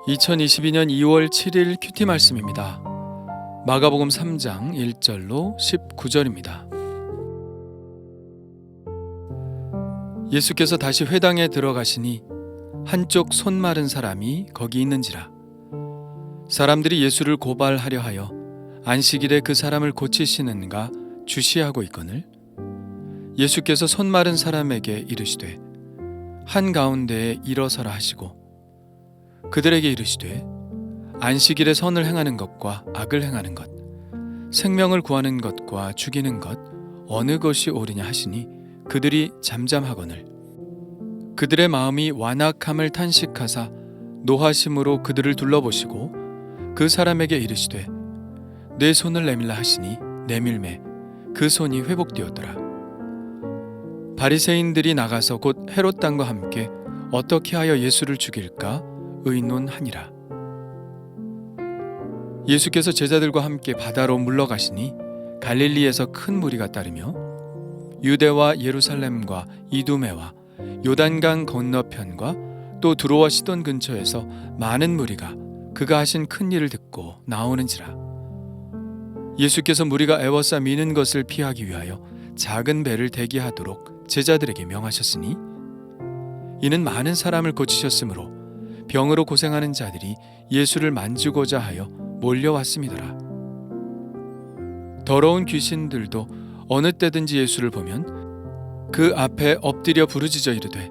2022년 2월 7일 큐티 말씀입니다. 마가복음 3장 1절로 19절입니다. 예수께서 다시 회당에 들어가시니 한쪽 손 마른 사람이 거기 있는지라. 사람들이 예수를 고발하려 하여 안식일에 그 사람을 고치시는가 주시하고 있거늘 예수께서 손 마른 사람에게 이르시되 한가운데에 일어서라 하시고 그들에게 이르시되 안식일에 선을 행하는 것과 악을 행하는 것 생명을 구하는 것과 죽이는 것 어느 것이 옳으냐 하시니 그들이 잠잠하거늘 그들의 마음이 완악함을 탄식하사 노하심으로 그들을 둘러보시고 그 사람에게 이르시되 내 손을 내밀라 하시니 내밀매 그 손이 회복되었더라. 바리새인들이 나가서 곧 헤롯 당과 함께 어떻게 하여 예수를 죽일까 의논하니라. 예수께서 제자들과 함께 바다로 물러가시니 갈릴리에서 큰 무리가 따르며 유대와 예루살렘과 이두메와 요단강 건너편과 또 두로와 시돈 근처에서 많은 무리가 그가 하신 큰 일을 듣고 나오는지라. 예수께서 무리가 애워싸 미는 것을 피하기 위하여 작은 배를 대기하도록 제자들에게 명하셨으니 이는 많은 사람을 고치셨으므로 병으로 고생하는 자들이 예수를 만지고자 하여 몰려왔음이더라. 더러운 귀신들도 어느 때든지 예수를 보면 그 앞에 엎드려 부르짖어 이르되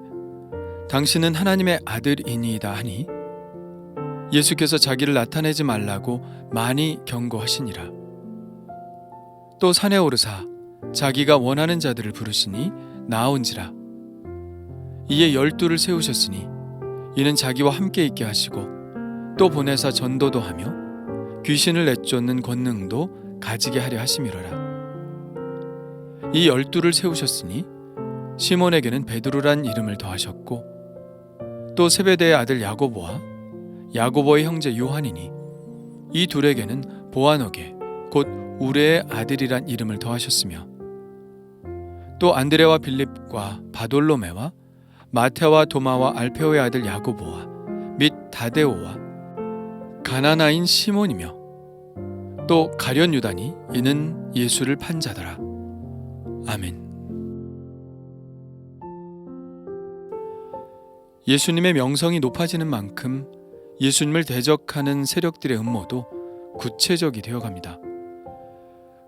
당신은 하나님의 아들이니이다 하니 예수께서 자기를 나타내지 말라고 많이 경고하시니라. 또 산에 오르사 자기가 원하는 자들을 부르시니 나온지라. 이에 12를 세우셨으니 이는 자기와 함께 있게 하시고 또 보내사 전도도 하며 귀신을 내쫓는 권능도 가지게 하려 하심이로라. 이 12를 세우셨으니 시몬에게는 베드로란 이름을 더하셨고 또 세베대의 아들 야고보와 야고보의 형제 요한이니 이 둘에게는 보아너게 곧 우레의 아들이란 이름을 더하셨으며 또 안드레와 빌립과 바돌로메와 마테와 도마와 알페오의 아들 야고보와 및 다데오와 가나나인 시몬이며 또 가룟 유다니 이는 예수를 판 자더라. 아멘. 예수님의 명성이 높아지는 만큼 예수님을 대적하는 세력들의 음모도 구체적이 되어갑니다.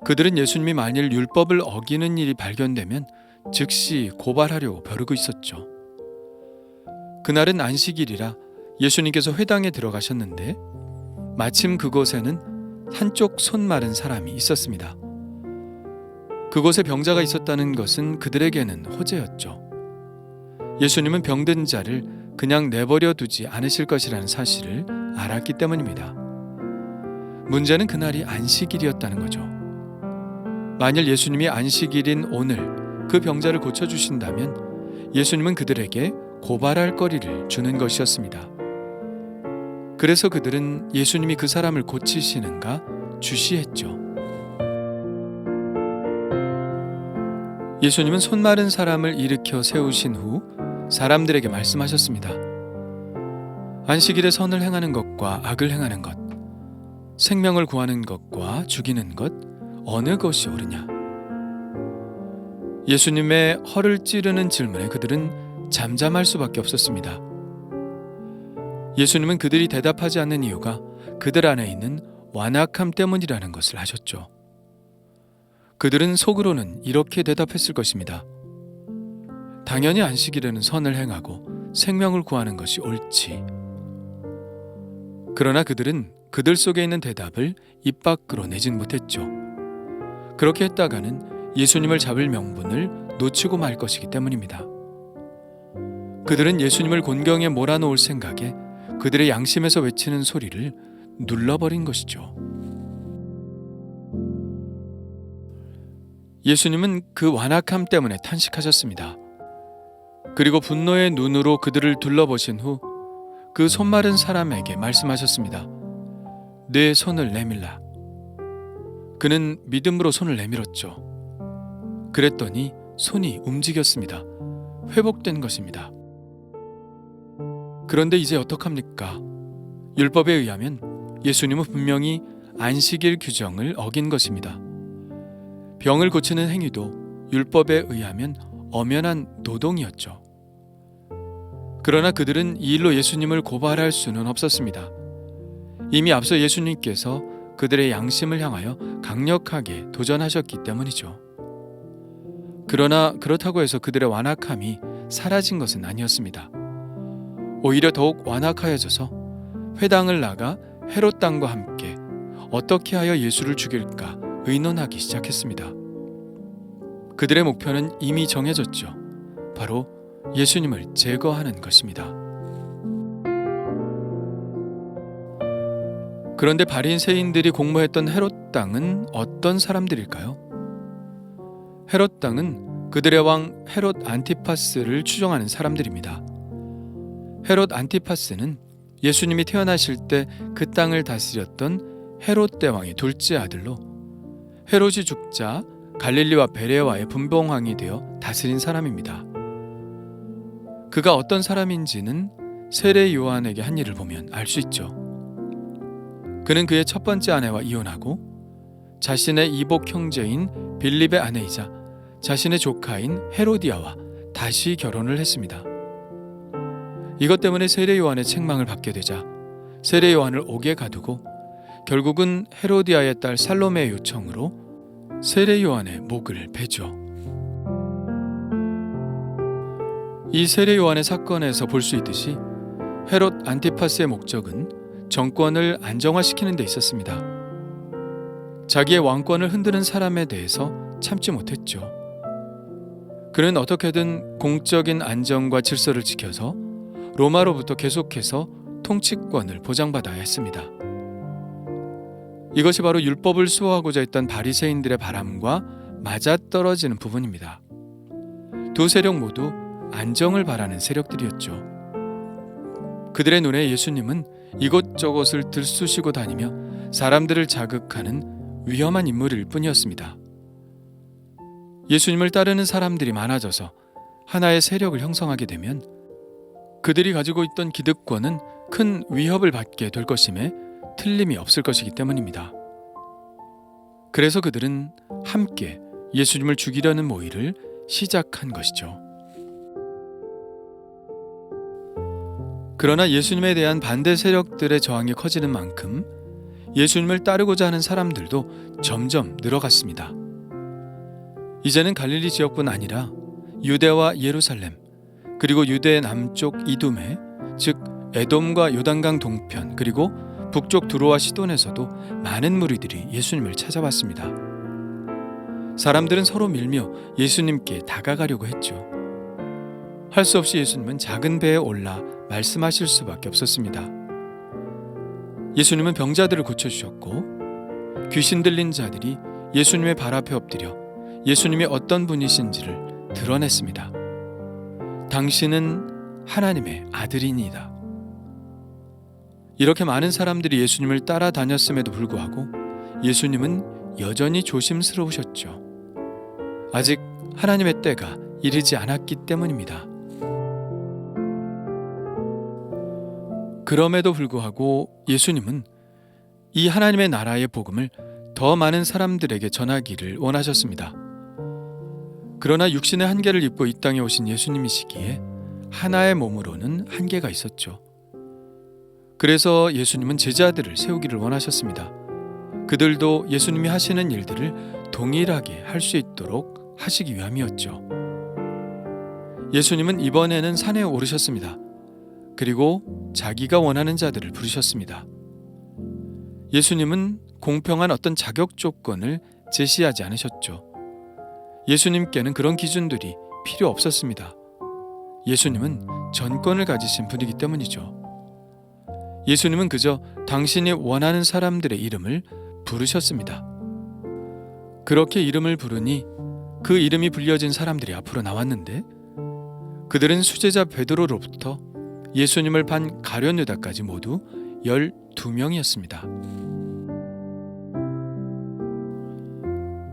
그들은 예수님이 만일 율법을 어기는 일이 발견되면 즉시 고발하려고 벼르고 있었죠. 그날은 안식일이라 예수님께서 회당에 들어가셨는데 마침 그곳에는 한쪽 손 마른 사람이 있었습니다. 그곳에 병자가 있었다는 것은 그들에게는 호재였죠. 예수님은 병든 자를 그냥 내버려 두지 않으실 것이라는 사실을 알았기 때문입니다. 문제는 그날이 안식일이었다는 거죠. 만일 예수님이 안식일인 오늘 그 병자를 고쳐주신다면 예수님은 그들에게 고발할 거리를 주는 것이었습니다. 그래서 그들은 예수님이 그 사람을 고치시는가 주시했죠. 예수님은 손 마른 사람을 일으켜 세우신 후 사람들에게 말씀하셨습니다. 안식일에 선을 행하는 것과 악을 행하는 것, 생명을 구하는 것과 죽이는 것 어느 것이 옳으냐? 예수님의 허를 찌르는 질문에 그들은 잠잠할 수밖에 없었습니다. 예수님은 그들이 대답하지 않는 이유가 그들 안에 있는 완악함 때문이라는 것을 아셨죠. 그들은 속으로는 이렇게 대답했을 것입니다. 당연히 안식일에는 선을 행하고 생명을 구하는 것이 옳지. 그러나 그들은 그들 속에 있는 대답을 입 밖으로 내진 못했죠. 그렇게 했다가는 예수님을 잡을 명분을 놓치고 말 것이기 때문입니다. 그들은 예수님을 곤경에 몰아놓을 생각에 그들의 양심에서 외치는 소리를 눌러버린 것이죠. 예수님은 그 완악함 때문에 탄식하셨습니다. 그리고 분노의 눈으로 그들을 둘러보신 후 그 손 마른 사람에게 말씀하셨습니다. 내 손을 내밀라. 그는 믿음으로 손을 내밀었죠. 그랬더니 손이 움직였습니다. 회복된 것입니다. 그런데 이제 어떡합니까? 율법에 의하면 예수님은 분명히 안식일 규정을 어긴 것입니다. 병을 고치는 행위도 율법에 의하면 엄연한 노동이었죠. 그러나 그들은 이 일로 예수님을 고발할 수는 없었습니다. 이미 앞서 예수님께서 그들의 양심을 향하여 강력하게 도전하셨기 때문이죠. 그러나 그렇다고 해서 그들의 완악함이 사라진 것은 아니었습니다. 오히려 더욱 완악하여져서 회당을 나가 헤롯 당과 함께 어떻게 하여 예수를 죽일까 의논하기 시작했습니다. 그들의 목표는 이미 정해졌죠. 바로 예수님을 제거하는 것입니다. 그런데 바리새인들이 공모했던 헤롯 당은 어떤 사람들일까요? 헤롯 당은 그들의 왕 헤롯 안티파스를 추종하는 사람들입니다. 헤롯 안티파스는 예수님이 태어나실 때 그 땅을 다스렸던 헤롯 대왕의 둘째 아들로 헤롯이 죽자 갈릴리와 베레와의 분봉왕이 되어 다스린 사람입니다. 그가 어떤 사람인지는 세례 요한에게 한 일을 보면 알 수 있죠. 그는 그의 첫 번째 아내와 이혼하고 자신의 이복 형제인 빌립의 아내이자 자신의 조카인 헤로디아와 다시 결혼을 했습니다. 이것 때문에 세례 요한의 책망을 받게 되자 세례 요한을 옥에 가두고 결국은 헤로디아의 딸 살로메의 요청으로 세례 요한의 목을 베죠. 이 세례 요한의 사건에서 볼 수 있듯이 헤롯 안티파스의 목적은 정권을 안정화시키는 데 있었습니다. 자기의 왕권을 흔드는 사람에 대해서 참지 못했죠. 그는 어떻게든 공적인 안정과 질서를 지켜서 로마로부터 계속해서 통치권을 보장받아야 했습니다. 이것이 바로 율법을 수호하고자 했던 바리새인들의 바람과 맞아떨어지는 부분입니다. 두 세력 모두 안정을 바라는 세력들이었죠. 그들의 눈에 예수님은 이곳저곳을 들쑤시고 다니며 사람들을 자극하는 위험한 인물일 뿐이었습니다. 예수님을 따르는 사람들이 많아져서 하나의 세력을 형성하게 되면 그들이 가지고 있던 기득권은 큰 위협을 받게 될 것임에 틀림이 없을 것이기 때문입니다. 그래서 그들은 함께 예수님을 죽이려는 모의를 시작한 것이죠. 그러나 예수님에 대한 반대 세력들의 저항이 커지는 만큼 예수님을 따르고자 하는 사람들도 점점 늘어갔습니다. 이제는 갈릴리 지역뿐 아니라 유대와 예루살렘, 그리고 유대 남쪽 이두메, 즉 에돔과 요단강 동편, 그리고 북쪽 두로와 시돈에서도 많은 무리들이 예수님을 찾아왔습니다. 사람들은 서로 밀며 예수님께 다가가려고 했죠. 할 수 없이 예수님은 작은 배에 올라 말씀하실 수밖에 없었습니다. 예수님은 병자들을 고쳐주셨고 귀신 들린 자들이 예수님의 발 앞에 엎드려 예수님이 어떤 분이신지를 드러냈습니다. 당신은 하나님의 아들이니이다. 이렇게 많은 사람들이 예수님을 따라다녔음에도 불구하고 예수님은 여전히 조심스러우셨죠. 아직 하나님의 때가 이르지 않았기 때문입니다. 그럼에도 불구하고 예수님은 이 하나님의 나라의 복음을 더 많은 사람들에게 전하기를 원하셨습니다. 그러나 육신의 한계를 입고 이 땅에 오신 예수님이시기에 하나의 몸으로는 한계가 있었죠. 그래서 예수님은 제자들을 세우기를 원하셨습니다. 그들도 예수님이 하시는 일들을 동일하게 할 수 있도록 하시기 위함이었죠. 예수님은 이번에는 산에 오르셨습니다. 그리고 자기가 원하는 자들을 부르셨습니다. 예수님은 공평한 어떤 자격 조건을 제시하지 않으셨죠. 예수님께는 그런 기준들이 필요 없었습니다. 예수님은 전권을 가지신 분이기 때문이죠. 예수님은 그저 당신이 원하는 사람들의 이름을 부르셨습니다. 그렇게 이름을 부르니 그 이름이 불려진 사람들이 앞으로 나왔는데 그들은 수제자 베드로로부터 예수님을 반 가룟 유다까지 모두 12명이었습니다.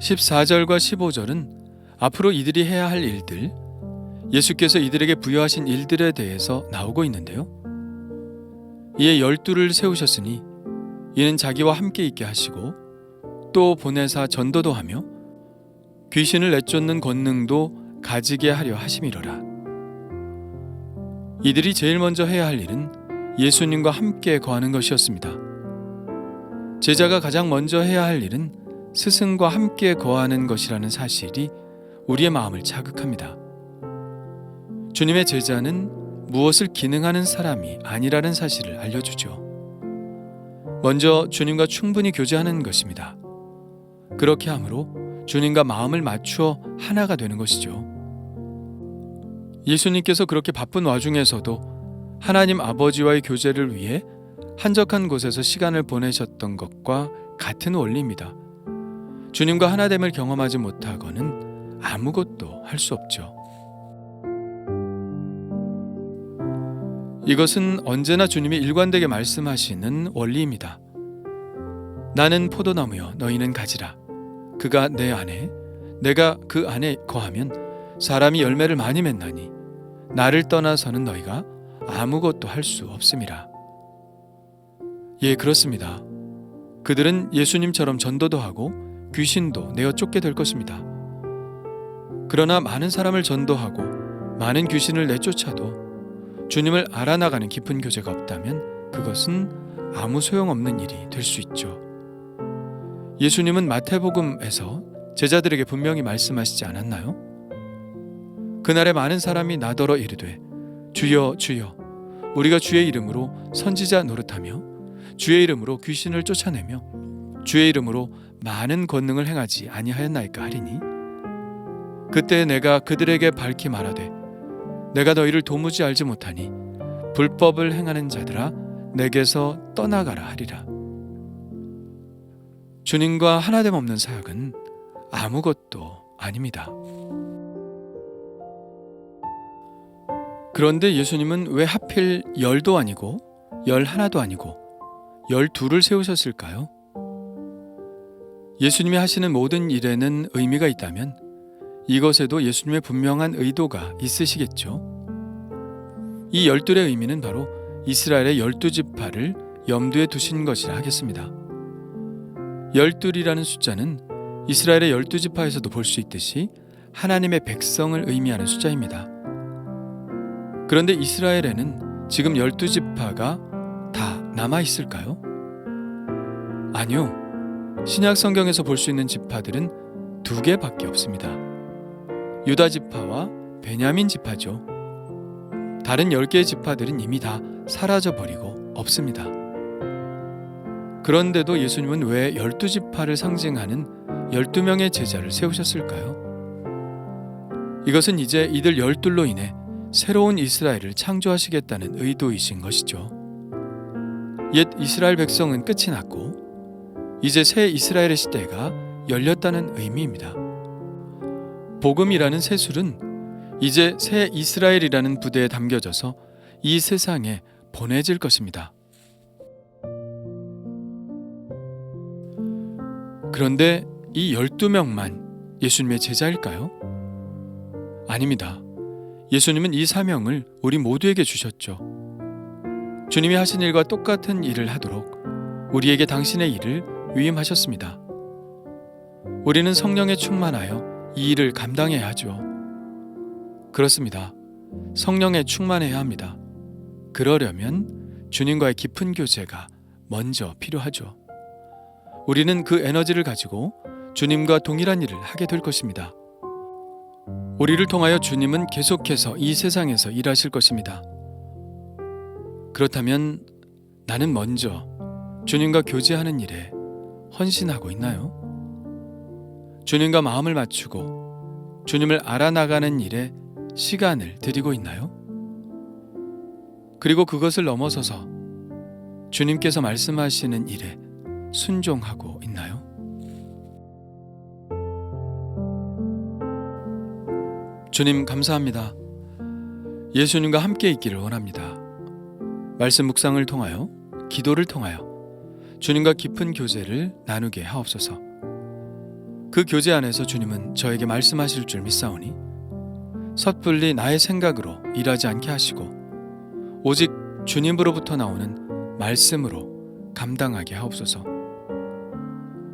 14절과 15절은 앞으로 이들이 해야 할 일들, 예수께서 이들에게 부여하신 일들에 대해서 나오고 있는데요. 이에 12를 세우셨으니 이는 자기와 함께 있게 하시고 또 보내사 전도도 하며 귀신을 내쫓는 권능도 가지게 하려 하심이로라. 이들이 제일 먼저 해야 할 일은 예수님과 함께 거하는 것이었습니다. 제자가 가장 먼저 해야 할 일은 스승과 함께 거하는 것이라는 사실이 우리의 마음을 자극합니다. 주님의 제자는 무엇을 기능하는 사람이 아니라는 사실을 알려주죠. 먼저 주님과 충분히 교제하는 것입니다. 그렇게 함으로 주님과 마음을 맞추어 하나가 되는 것이죠. 예수님께서 그렇게 바쁜 와중에서도 하나님 아버지와의 교제를 위해 한적한 곳에서 시간을 보내셨던 것과 같은 원리입니다. 주님과 하나됨을 경험하지 못하고는 아무것도 할 수 없죠. 이것은 언제나 주님이 일관되게 말씀하시는 원리입니다. 나는 포도나무여 너희는 가지라. 그가 내 안에 내가 그 안에 거하면 사람이 열매를 많이 맺나니 나를 떠나서는 너희가 아무것도 할 수 없음이라. 예, 그렇습니다. 그들은 예수님처럼 전도도 하고 귀신도 내어 쫓게 될 것입니다. 그러나 많은 사람을 전도하고 많은 귀신을 내쫓아도 주님을 알아나가는 깊은 교제가 없다면 그것은 아무 소용없는 일이 될 수 있죠. 예수님은 마태복음에서 제자들에게 분명히 말씀하시지 않았나요? 그날에 많은 사람이 나더러 이르되 주여 주여 우리가 주의 이름으로 선지자 노릇하며 주의 이름으로 귀신을 쫓아내며 주의 이름으로 많은 권능을 행하지 아니하였나이까 하리니 그때 내가 그들에게 밝히 말하되 내가 너희를 도무지 알지 못하니 불법을 행하는 자들아 내게서 떠나가라 하리라. 주님과 하나됨 없는 사역은 아무것도 아닙니다. 그런데 예수님은 왜 하필 10도 아니고 11도 아니고 12를 세우셨을까요? 예수님이 하시는 모든 일에는 의미가 있다면 이것에도 예수님의 분명한 의도가 있으시겠죠. 이 12의 의미는 바로 이스라엘의 12지파를 염두에 두신 것이라 하겠습니다. 12이라는 숫자는 이스라엘의 12지파에서도 볼 수 있듯이 하나님의 백성을 의미하는 숫자입니다. 그런데 이스라엘에는 지금 12지파가 다 남아있을까요? 아니요. 신약 성경에서 볼 수 있는 지파들은 2개밖에 없습니다. 유다 지파와 베냐민 지파죠. 다른 10개의 지파들은 이미 다 사라져버리고 없습니다. 그런데도 예수님은 왜 12지파를 상징하는 12명의 제자를 세우셨을까요? 이것은 이제 이들 12로 인해 새로운 이스라엘을 창조하시겠다는 의도이신 것이죠. 옛 이스라엘 백성은 끝이 났고 이제 새 이스라엘의 시대가 열렸다는 의미입니다. 복음이라는 새술은 이제 새 이스라엘이라는 부대에 담겨져서 이 세상에 보내질 것입니다. 그런데 이 12명만 예수님의 제자일까요? 아닙니다. 예수님은 이 사명을 우리 모두에게 주셨죠. 주님이 하신 일과 똑같은 일을 하도록 우리에게 당신의 일을 위임하셨습니다. 우리는 성령에 충만하여 이 일을 감당해야 하죠. 그렇습니다. 성령에 충만해야 합니다. 그러려면 주님과의 깊은 교제가 먼저 필요하죠. 우리는 그 에너지를 가지고 주님과 동일한 일을 하게 될 것입니다. 우리를 통하여 주님은 계속해서 이 세상에서 일하실 것입니다. 그렇다면 나는 먼저 주님과 교제하는 일에 헌신하고 있나요? 주님과 마음을 맞추고 주님을 알아나가는 일에 시간을 들이고 있나요? 그리고 그것을 넘어서서 주님께서 말씀하시는 일에 순종하고 있나요? 주님 감사합니다. 예수님과 함께 있기를 원합니다. 말씀 묵상을 통하여 기도를 통하여 주님과 깊은 교제를 나누게 하옵소서. 그 교제 안에서 주님은 저에게 말씀하실 줄 믿사오니 섣불리 나의 생각으로 일하지 않게 하시고 오직 주님으로부터 나오는 말씀으로 감당하게 하옵소서.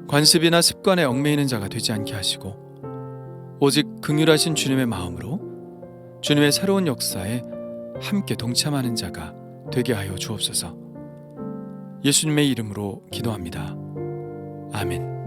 관습이나 습관에 얽매이는 자가 되지 않게 하시고 오직 긍휼하신 주님의 마음으로 주님의 새로운 역사에 함께 동참하는 자가 되게 하여 주옵소서. 예수님의 이름으로 기도합니다. 아멘.